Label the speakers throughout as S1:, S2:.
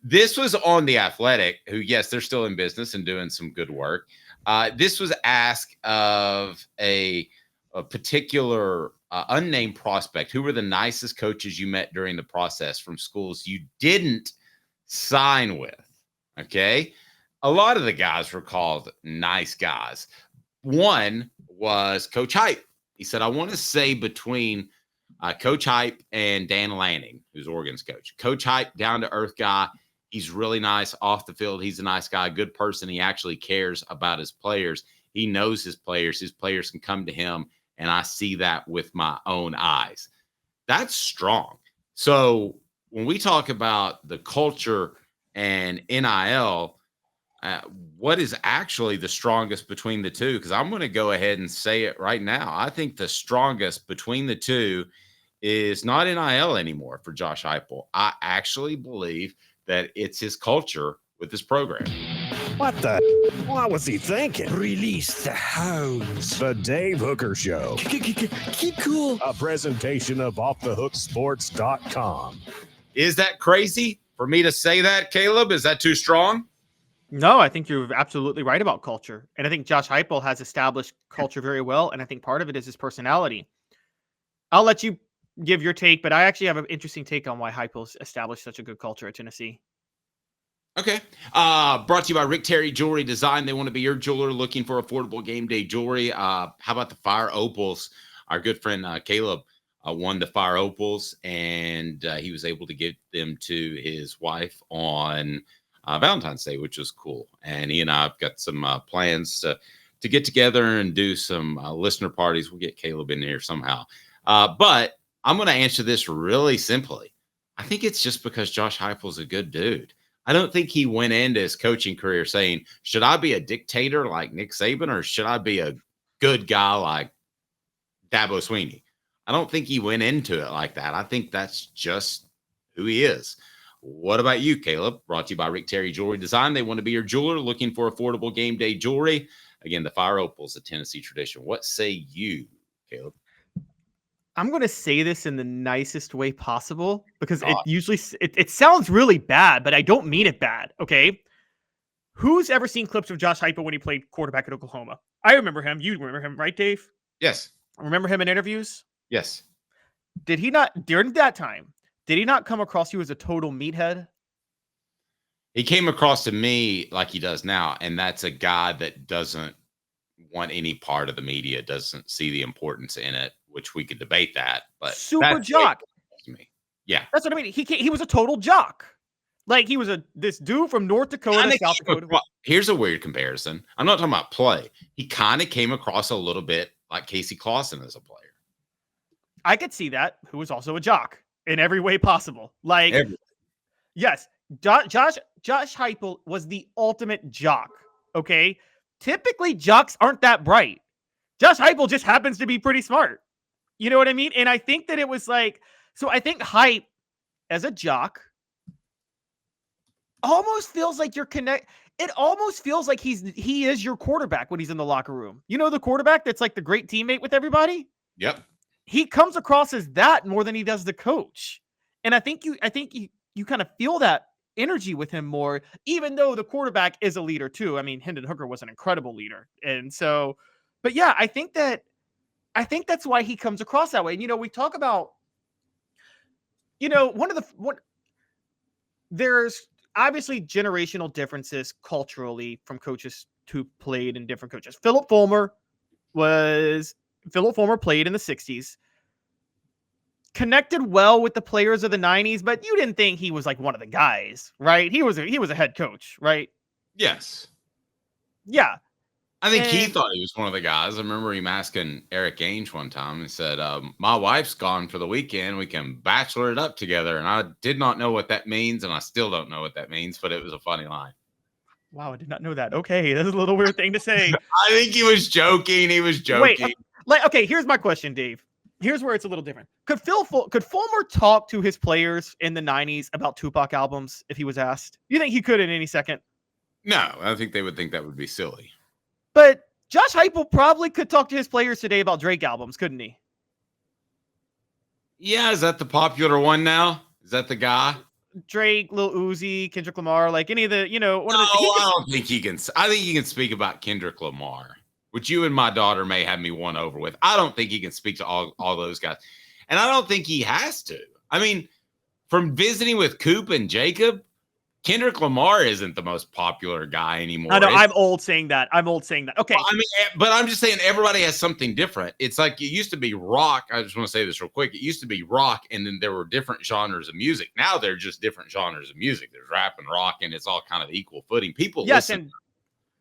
S1: This was on The Athletic, who, yes, they're still in business and doing some good work. This was asked of a particular unnamed prospect. Who were the nicest coaches you met during the process from schools you didn't sign with? Okay. A lot of the guys were called nice guys. One was Coach Hype. He said, I want to say between Coach Hype and Dan Lanning, who's Oregon's coach. Coach Hype, down-to-earth guy. He's really nice off the field. He's a nice guy, good person. He actually cares about his players. He knows his players. His players can come to him, and I see that with my own eyes. That's strong. So when we talk about the culture and NIL, what is actually the strongest between the two? Because I'm going to go ahead and say it right now. I think the strongest between the two is not NIL anymore for Josh Heupel. I actually believe that it's his culture with this program.
S2: What the? What was he thinking?
S3: Release the hounds.
S2: The Dave Hooker Show.
S3: Keep cool.
S2: A presentation of OffTheHookSports.com.
S1: Is that crazy for me to say that, Caleb? Is that too strong?
S4: No, I think you're absolutely right about culture. And I think Josh Heupel has established culture very well. And I think part of it is his personality. I'll let you give your take, but I actually have an interesting take on why Heupel's established such a good culture at Tennessee.
S1: Okay. Brought to you by Rick Terry Jewelry Design. They want to be your jeweler looking for affordable game day jewelry. How about the Fire Opals? Our good friend Caleb won the Fire Opals, and he was able to get them to his wife on Valentine's Day, which was cool. And he and I have got some plans to get together and do some listener parties. We'll get Caleb in here somehow. But I'm going to answer this really simply. I think it's just because Josh Heupel's a good dude. I don't think he went into his coaching career saying, should I be a dictator like Nick Saban or should I be a good guy like Dabo Swinney? I don't think he went into it like that. I think that's just who he is. What about you, Caleb? Brought to you by Rick Terry Jewelry Design. They want to be your jeweler looking for affordable game day jewelry. Again, the Fire Opals, a Tennessee tradition. What say you, Caleb?
S4: I'm going to say this in the nicest way possible because it usually it sounds really bad, but I don't mean it bad. Okay. Who's ever seen clips of Josh Heupel when he played quarterback at Oklahoma? I remember him. You remember him, right, Dave?
S1: Yes.
S4: Remember him in interviews?
S1: Yes.
S4: Did he not, during that time, did he not come across you as a total meathead?
S1: He came across to me like he does now, and that's a guy that doesn't want any part of the media, doesn't see the importance in it, which we could debate that, but
S4: super jock
S1: to me. Yeah.
S4: That's what I mean. He was a total jock. Like he was this dude from North Dakota, South Dakota.
S1: Here's a weird comparison. I'm not talking about play. He kind of came across a little bit like Casey Clausen as a player.
S4: I could see that, who was also a jock in every way possible. Like, yes, Josh Heupel was the ultimate jock. Okay. Typically jocks aren't that bright. Josh Heupel just happens to be pretty smart. You know what I mean? And I think that it was like, so I think Hype as a jock almost feels like it almost feels like he is your quarterback when he's in the locker room. You know, the quarterback that's like the great teammate with everybody?
S1: Yep.
S4: He comes across as that more than he does the coach. And I think you kind of feel that energy with him more, even though the quarterback is a leader too. I mean, Hendon Hooker was an incredible leader. And so, but yeah, I think that's why he comes across that way. And, you know, we talk about, you know, there's obviously generational differences culturally from coaches who played in different coaches. Philip Fulmer played in the 60s, connected well with the players of the 90s, but you didn't think he was like one of the guys, right? He was a head coach, right?
S1: Yes.
S4: Yeah.
S1: I think he thought he was one of the guys. I remember him asking Eric Ainge one time. He said, my wife's gone for the weekend. We can bachelor it up together. And I did not know what that means. And I still don't know what that means, but it was a funny line.
S4: Wow. I did not know that. Okay. That's a little weird thing to say.
S1: I think he was joking. Wait,
S4: okay. Here's my question, Dave. Here's where it's a little different. Could Fulmer talk to his players in the 90s about Tupac albums if he was asked? You think he could in any second?
S1: No, I think they would think that would be silly.
S4: But Josh Heupel probably could talk to his players today about Drake albums, couldn't he?
S1: Yeah, is that the popular one now? Is that the guy?
S4: Drake, Lil Uzi, Kendrick Lamar, like any of the, one
S1: No,
S4: of the.
S1: I don't think he can. I think he can speak about Kendrick Lamar, which you and my daughter may have me won over with. I don't think he can speak to all those guys. And I don't think he has to. I mean, from visiting with Coop and Jacob, Kendrick Lamar isn't the most popular guy anymore.
S4: I know, I'm old saying that. Okay.
S1: Well, I mean, but I'm just saying everybody has something different. It's like it used to be rock. I just want to say this real quick. It used to be rock, and then there were different genres of music. Now they're just different genres of music. There's rap and rock, and it's all kind of equal footing. People listen to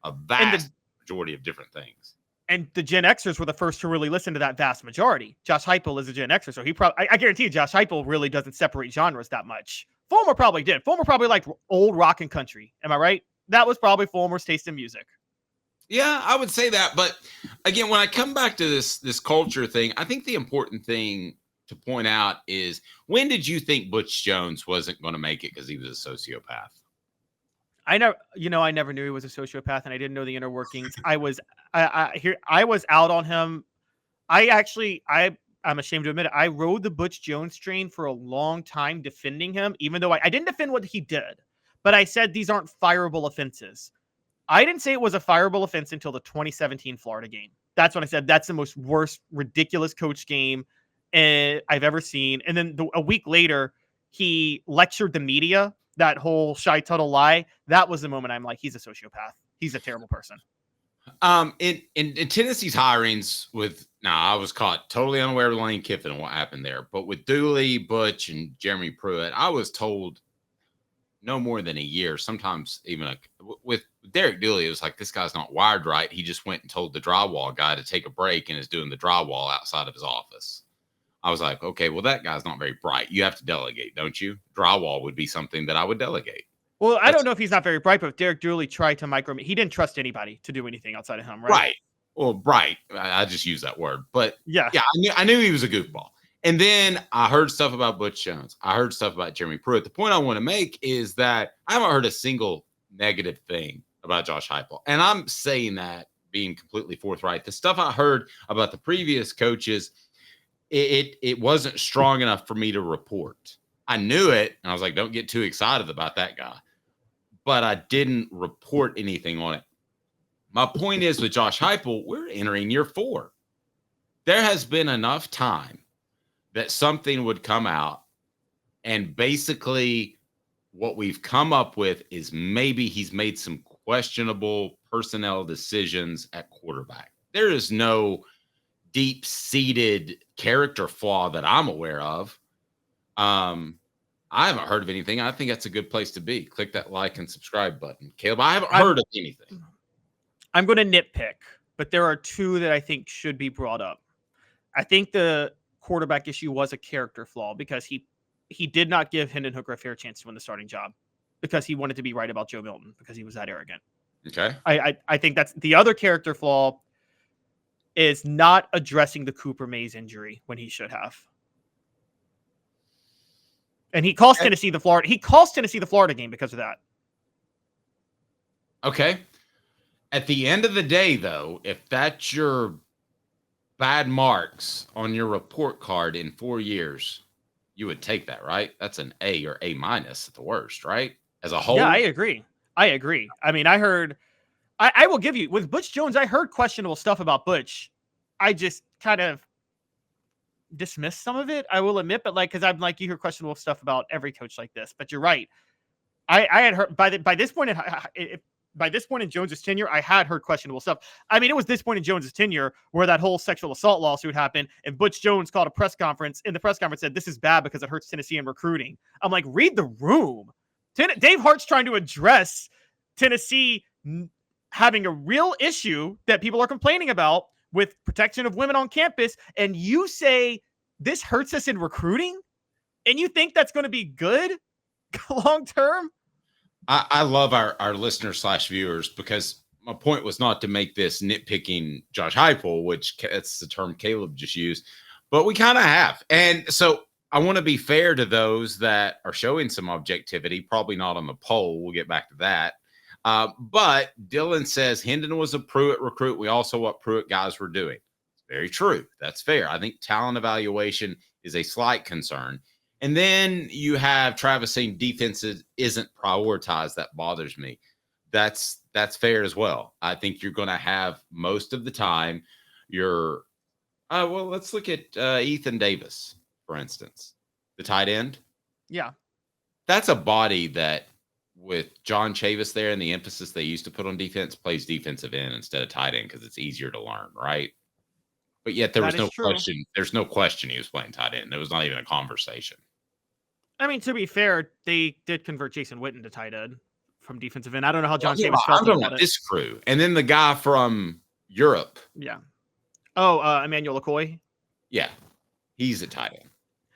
S1: a vast majority of different things.
S4: And the Gen Xers were the first to really listen to that vast majority. Josh Heupel is a Gen Xer, so he probably, I guarantee you, Josh Heupel really doesn't separate genres that much. Fulmer probably did. Fulmer probably liked old rock and country. Am I right? That was probably Fulmer's taste in music.
S1: Yeah, I would say that. But again, when I come back to this culture thing, I think the important thing to point out is, when did you think Butch Jones wasn't going to make it because he was a sociopath?
S4: I never knew he was a sociopath, and I didn't know the inner workings. I was out on him. I'm ashamed to admit it. I rode the Butch Jones train for a long time, defending him, even though I didn't defend what he did, but I said these aren't fireable offenses. I didn't say it was a fireable offense until the 2017 Florida game. That's when I said that's the most worst, ridiculous coach game I've ever seen. And then a week later, he lectured the media, that whole Shy Tuttle lie. That was the moment I'm like, he's a sociopath. He's a terrible person.
S1: In Tennessee's hirings I was caught totally unaware of Lane Kiffin and what happened there. But with Dooley, Butch, and Jeremy Pruitt, I was told no more than a year, sometimes even with Derek Dooley, it was like, this guy's not wired right. He just went and told the drywall guy to take a break and is doing the drywall outside of his office. I was like, okay, well, that guy's not very bright. You have to delegate, don't you? Drywall would be something that I would delegate.
S4: Well, I don't know if he's not very bright, but if Derek Dooley tried to he didn't trust anybody to do anything outside of him, right?
S1: Right. Well, bright. I just use that word. But
S4: yeah,
S1: I knew he was a goofball. And then I heard stuff about Butch Jones. I heard stuff about Jeremy Pruitt. The point I want to make is that I haven't heard a single negative thing about Josh Heupel. And I'm saying that being completely forthright. The stuff I heard about the previous coaches, it wasn't strong enough for me to report. I knew it, and I was like, don't get too excited about that guy. But I didn't report anything on it. My point is, with Josh Heupel, we're entering year 4. There has been enough time that something would come out, and basically what we've come up with is maybe he's made some questionable personnel decisions at quarterback. There is no deep-seated character flaw that I'm aware of. I haven't heard of anything. I think that's a good place to be. Click that like and subscribe button. Caleb, I haven't heard of anything.
S4: I'm going to nitpick, but there are 2 that I think should be brought up. I think the quarterback issue was a character flaw because he did not give Hendon Hooker a fair chance to win the starting job because he wanted to be right about Joe Milton because he was that arrogant.
S1: Okay.
S4: I think that's the other character flaw is not addressing the Cooper Mays injury when he should have. And he cost Tennessee the Florida game because of that.
S1: Okay. At the end of the day, though, if that's your bad marks on your report card in 4 years, you would take that, right? That's an A or A- at the worst, right? As a whole.
S4: Yeah, I agree. I mean, I will give you, with Butch Jones, I heard questionable stuff about Butch. I just kind of dismissed some of it, I will admit, but because I'm like, you hear questionable stuff about every coach like this, but you're right. I had heard by this point in Jones's tenure, I had heard questionable stuff. I mean, it was this point in Jones's tenure where that whole sexual assault lawsuit happened, and Butch Jones called a press conference, and the press conference said, this is bad because it hurts Tennessee in recruiting. I'm like, read the room. Dave Hart's trying to address Tennessee having a real issue that people are complaining about with protection of women on campus, and you say this hurts us in recruiting, and you think that's going to be good long term?
S1: I love our listeners / viewers, because my point was not to make this nitpicking Josh Heupel, which that's the term Caleb just used, but we kind of have. And so I want to be fair to those that are showing some objectivity, probably not on the poll. We'll get back to that. But Dylan says Hendon was a Pruitt recruit. We also what Pruitt guys were doing. It's very true. That's fair. I think talent evaluation is a slight concern. And then you have Travis saying defense isn't prioritized. That bothers me. That's fair as well. I think you're going to have most of the time your well, let's look at Ethan Davis, for instance, the tight end.
S4: Yeah.
S1: That's a body that with John Chavis there and the emphasis they used to put on defense plays defensive end instead of tight end because it's easier to learn, right? But yet there was no question. There's no question he was playing tight end. There was not even a conversation.
S4: I mean, to be fair, they did convert Jason Witten to tight end from defensive end. I don't know how John Chavis felt about
S1: this crew. And then the guy from Europe.
S4: Yeah. Oh, Emmanuel Okoye.
S1: Yeah. He's a tight end.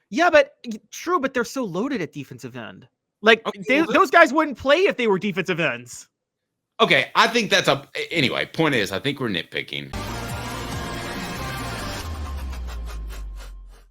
S4: Yeah, but true, but they're so loaded at defensive end. Like those guys wouldn't play if they were defensive ends.
S1: Okay, I think that's anyway, point is, I think we're nitpicking.